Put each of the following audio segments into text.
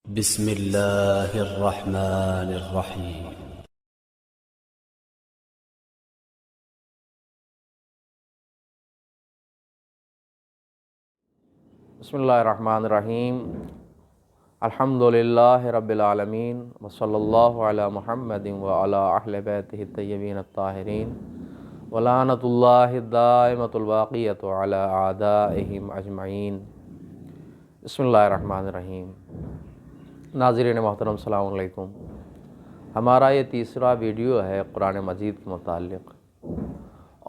بسم الله الرحمن الرحيم. بسم اللہ الرحمن الرحیم. الحمدللہ رب العالمین وصلی اللہ علی محمد وعلی اہل بیتہ الطیبین الطاہرین ولعنۃ اللہ الدائمۃ الباقیۃ علی اعدائہم اجمعین. بسم اللہ الرحمن الرحیم. ناظرین محترم السلام علیکم. ہمارا یہ تیسرا ویڈیو ہے قرآن مجید کے متعلق،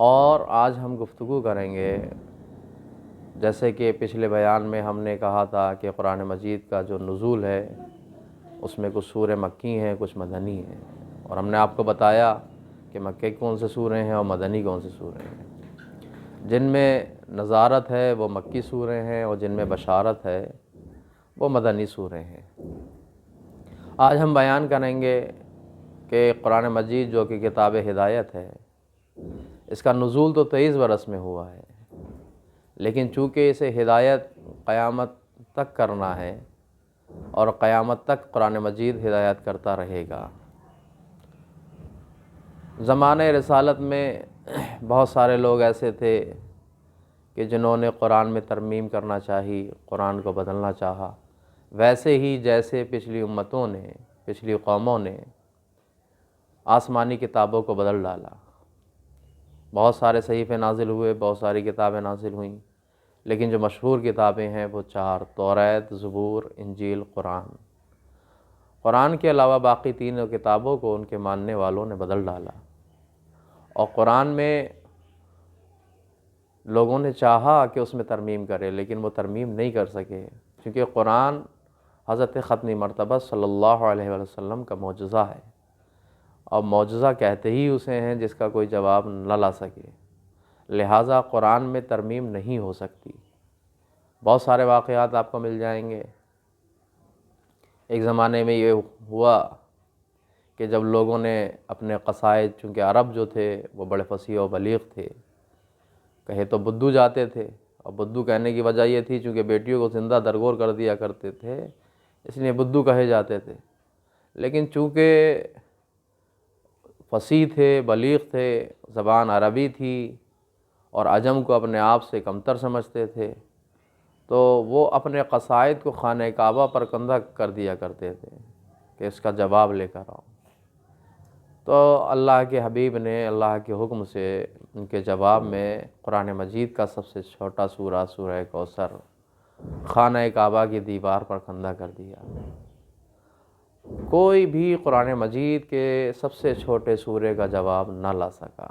اور آج ہم گفتگو کریں گے، جیسے کہ پچھلے بیان میں ہم نے کہا تھا کہ قرآن مجید کا جو نزول ہے اس میں کچھ سورے مکی ہیں، کچھ مدنی ہیں، اور ہم نے آپ کو بتایا کہ مکے کون سے سورے ہیں اور مدنی کون سے سورے ہیں. جن میں نظارت ہے وہ مکی سورے ہیں، اور جن میں بشارت ہے وہ مدنی سورے ہیں. آج ہم بیان کریں گے کہ قرآن مجید جو کہ کتاب ہدایت ہے، اس کا نزول تو 23 برس میں ہوا ہے، لیکن چونکہ اسے ہدایت قیامت تک کرنا ہے اور قیامت تک قرآن مجید ہدایت کرتا رہے گا. زمانہ رسالت میں بہت سارے لوگ ایسے تھے کہ جنہوں نے قرآن میں ترمیم کرنا چاہی، قرآن کو بدلنا چاہا، ویسے ہی جیسے پچھلی امتوں نے، پچھلی قوموں نے آسمانی کتابوں کو بدل ڈالا. بہت سارے صحیفے نازل ہوئے، بہت ساری کتابیں نازل ہوئیں، لیکن جو مشہور کتابیں ہیں وہ 4: توریت، زبور، انجیل، قرآن. قرآن کے علاوہ باقی 3 کتابوں کو ان کے ماننے والوں نے بدل ڈالا، اور قرآن میں لوگوں نے چاہا کہ اس میں ترمیم کرے، لیکن وہ ترمیم نہیں کر سکے، کیونکہ قرآن حضرت ختمی مرتبہ صلی اللہ علیہ وسلم کا معجزہ ہے، اور معجزہ کہتے ہی اسے ہیں جس کا کوئی جواب نہ لا سکے، لہٰذا قرآن میں ترمیم نہیں ہو سکتی. بہت سارے واقعات آپ کو مل جائیں گے. ایک زمانے میں یہ ہوا کہ جب لوگوں نے اپنے قصائد، چونکہ عرب جو تھے وہ بڑے فصیح و بلیغ تھے، کہے تو بدو جاتے تھے، اور بدو کہنے کی وجہ یہ تھی چونکہ بیٹیوں کو زندہ درگور کر دیا کرتے تھے، اس لیے بدو کہے جاتے تھے. لیکن چونکہ فصیح تھے، بلیغ تھے، زبان عربی تھی، اور عجم کو اپنے آپ سے کمتر سمجھتے تھے، تو وہ اپنے قصائد کو خانہ کعبہ پر کندہ کر دیا کرتے تھے کہ اس کا جواب لے کر آؤ. تو اللہ کے حبیب نے اللہ کے حکم سے ان کے جواب میں قرآن مجید کا سب سے چھوٹا سورہ، سورہ کوثر، خانہ کعبہ کی دیوار پر کندہ کر دیا. کوئی بھی قرآن مجید کے سب سے چھوٹے سورے کا جواب نہ لا سکا.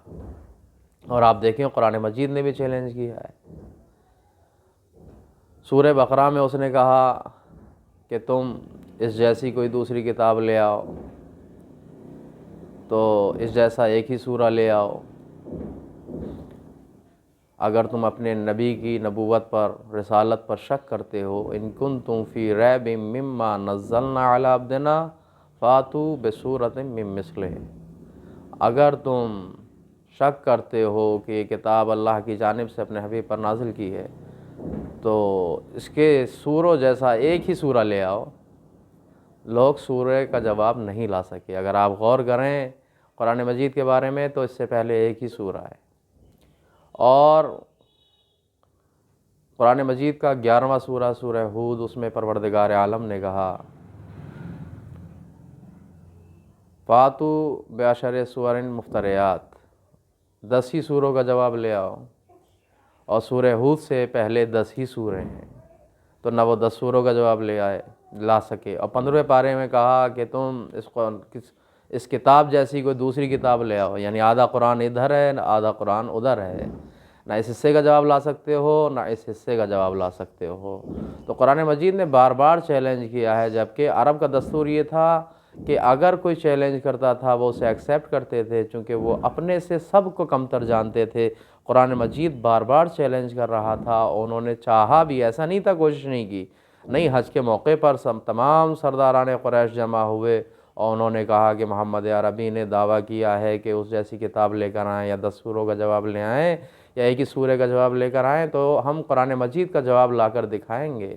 اور آپ دیکھیں قرآن مجید نے بھی چیلنج کیا ہے. سورہ بقرہ میں اس نے کہا کہ تم اس جیسی کوئی دوسری کتاب لے آؤ، تو اس جیسا ایک ہی سورہ لے آؤ. اگر تم اپنے نبی کی نبوت پر، رسالت پر شک کرتے ہو، ان کنتم فی ریب مما نزلنا علی عبدنا فاتوا بسورۃ من مثلہ، اگر تم شک کرتے ہو کہ یہ کتاب اللہ کی جانب سے اپنے حبیب پر نازل کی ہے، تو اس کے سوروں جیسا ایک ہی سورہ لے آؤ. لوگ سورہ کا جواب نہیں لا سکے. اگر آپ غور کریں قرآن مجید کے بارے میں تو اس سے پہلے ایک ہی سورہ ہے، اور قرآن مجید کا 11واں سورہ، سورہ ہود، اس میں پروردگار عالم نے کہا فاتوا بعشر سور مفتریات، 10 ہی سوروں کا جواب لے آؤ. اور سورہ ہود سے پہلے 10 ہی سورے ہیں، تو نہ وہ 10 سوروں کا جواب لا سکے. اور 15ویں پارے میں کہا کہ تم اس کتاب جیسی کوئی دوسری کتاب لے آؤ، یعنی آدھا قرآن ادھر ہے، نہ آدھا قرآن ادھر ہے، نہ اس حصے کا جواب لا سکتے ہو، نہ اس حصے کا جواب لا سکتے ہو. تو قرآن مجید نے بار بار چیلنج کیا ہے، جبکہ عرب کا دستور یہ تھا کہ اگر کوئی چیلنج کرتا تھا وہ اسے ایکسیپٹ کرتے تھے، چونکہ وہ اپنے سے سب کو کمتر جانتے تھے. قرآن مجید بار بار چیلنج کر رہا تھا، اور انہوں نے چاہا بھی، ایسا نہیں تھا کوشش نہیں کی. نہیں، حج کے موقع پر تمام سرداران قریش جمع ہوئے، اور انہوں نے کہا کہ محمد عربی نے دعویٰ کیا ہے کہ اس جیسی کتاب لے کر آئیں، یا 10 سوروں کا جواب لے آئیں، یا ایک ہی سورے کا جواب لے کر آئیں، تو ہم قرآن مجید کا جواب لا کر دکھائیں گے.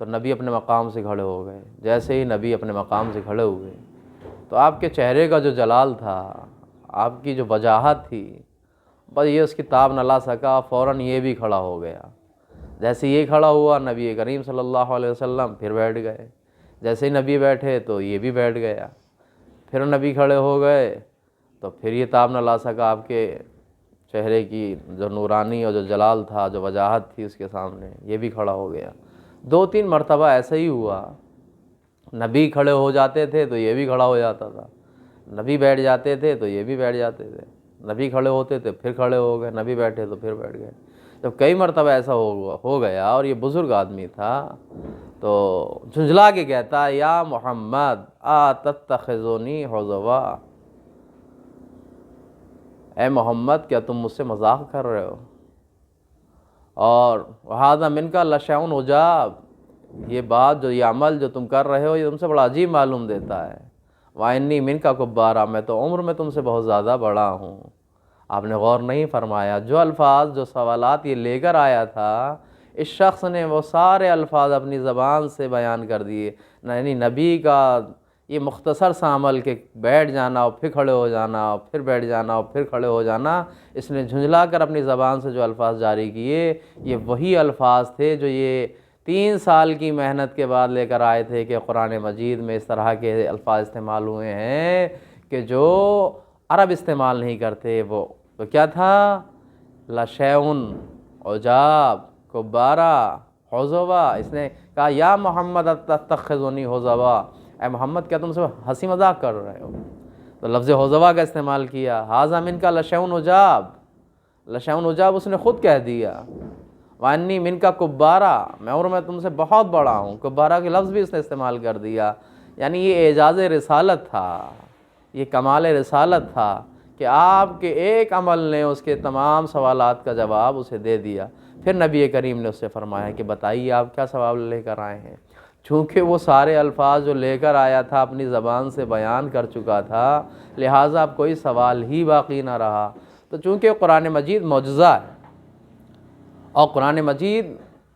تو نبی اپنے مقام سے کھڑے ہو گئے۔ جیسے ہی نبی اپنے مقام سے کھڑے ہوئے تو آپ کے چہرے کا جو جلال تھا، آپ کی جو وجاہت تھی، بس یہ اس کی تاب نہ لا سکا، فوراً یہ بھی کھڑا ہو گیا۔ جیسے یہ کھڑا ہوا نبی کریم صلی اللہ علیہ وسلم پھر بیٹھ گئے، جیسے ہی نبی بیٹھے تو یہ بھی بیٹھ گیا، پھر نبی کھڑے ہو گئے تو پھر یہ تاب نہ لا سکا آپ کے چہرے کی جو نورانی اور جو جلال تھا، جو وجاہت تھی اس کے سامنے، یہ بھی کھڑا ہو گیا۔ 2-3 مرتبہ ایسا ہی ہوا، نبی کھڑے ہو جاتے تھے تو یہ بھی کھڑا ہو جاتا تھا، نبی بیٹھ جاتے تھے تو یہ بھی بیٹھ جاتے تھے، نبی کھڑے ہوتے تھے پھر کھڑے ہو گئے، نبی بیٹھے تو پھر بیٹھ گئے۔ جب کئی مرتبہ ایسا ہو گیا اور یہ بزرگ آدمی تھا تو جھنجھلا کے کہتا یا محمد تتخذونی حضوا، اے محمد کیا تم مجھ سے مذاق کر رہے ہو؟ اور وَهَذَا مِنْكَ لَشَيْءٌ عُجَابٌ، یہ بات جو یہ عمل جو تم کر رہے ہو یہ تم سے بڑا عجیب معلوم دیتا ہے۔ وَإِنِّي مِنْكَ كُبَّارٌ، میں تو عمر میں تم سے بہت زیادہ بڑا ہوں۔ آپ نے غور نہیں فرمایا، جو الفاظ جو سوالات یہ لے کر آیا تھا اس شخص نے وہ سارے الفاظ اپنی زبان سے بیان کر دیے، یعنی نبی کا یہ مختصر سا عمل کہ بیٹھ جانا اور پھر کھڑے ہو جانا اور پھر بیٹھ جانا اور پھر کھڑے ہو جانا، اس نے جھنجھلا کر اپنی زبان سے جو الفاظ جاری کیے یہ وہی الفاظ تھے جو یہ 3 سال کی محنت کے بعد لے کر آئے تھے کہ قرآن مجید میں اس طرح کے الفاظ استعمال ہوئے ہیں کہ جو عرب استعمال نہیں کرتے۔ وہ تو کیا تھا؟ لشیء عجاب کبارا حضوا، اس نے کہا یا محمد تتخذونی حضوا، اے محمد کیا تم سے ہنسی مذاق کر رہے ہو؟ تو لفظ حضوا کا استعمال کیا۔ ھذا منک لشیء عجاب، لشیء عجاب اس نے خود کہہ دیا۔ وانی منک کبارا، میں عمر میں تم سے بہت بڑا ہوں، کبارا کے لفظ بھی اس نے استعمال کر دیا۔ یعنی یہ اعجاز رسالت تھا، یہ کمال رسالت تھا کہ آپ کے ایک عمل نے اس کے تمام سوالات کا جواب اسے دے دیا۔ پھر نبی کریم نے اس سے فرمایا کہ بتائیے آپ کیا سوال لے کر آئے ہیں؟ چونکہ وہ سارے الفاظ جو لے کر آیا تھا اپنی زبان سے بیان کر چکا تھا، لہٰذا اب کوئی سوال ہی باقی نہ رہا۔ تو چونکہ قرآن مجید معجزہ ہے اور قرآن مجید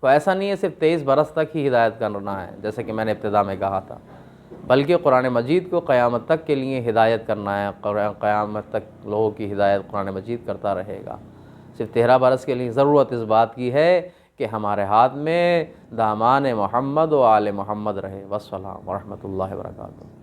کو ایسا نہیں ہے صرف 23 برس تک ہی ہدایت کرنا ہے جیسے کہ میں نے ابتدا میں کہا تھا، بلکہ قرآن مجید کو قیامت تک کے لیے ہدایت کرنا ہے، قیامت تک لوگوں کی ہدایت قرآن مجید کرتا رہے گا۔ صرف 13 برس کے لیے ضرورت اس بات کی ہے کہ ہمارے ہاتھ میں دامان محمد و آل محمد رہے۔ والسلام ورحمۃ اللہ وبرکاتہ۔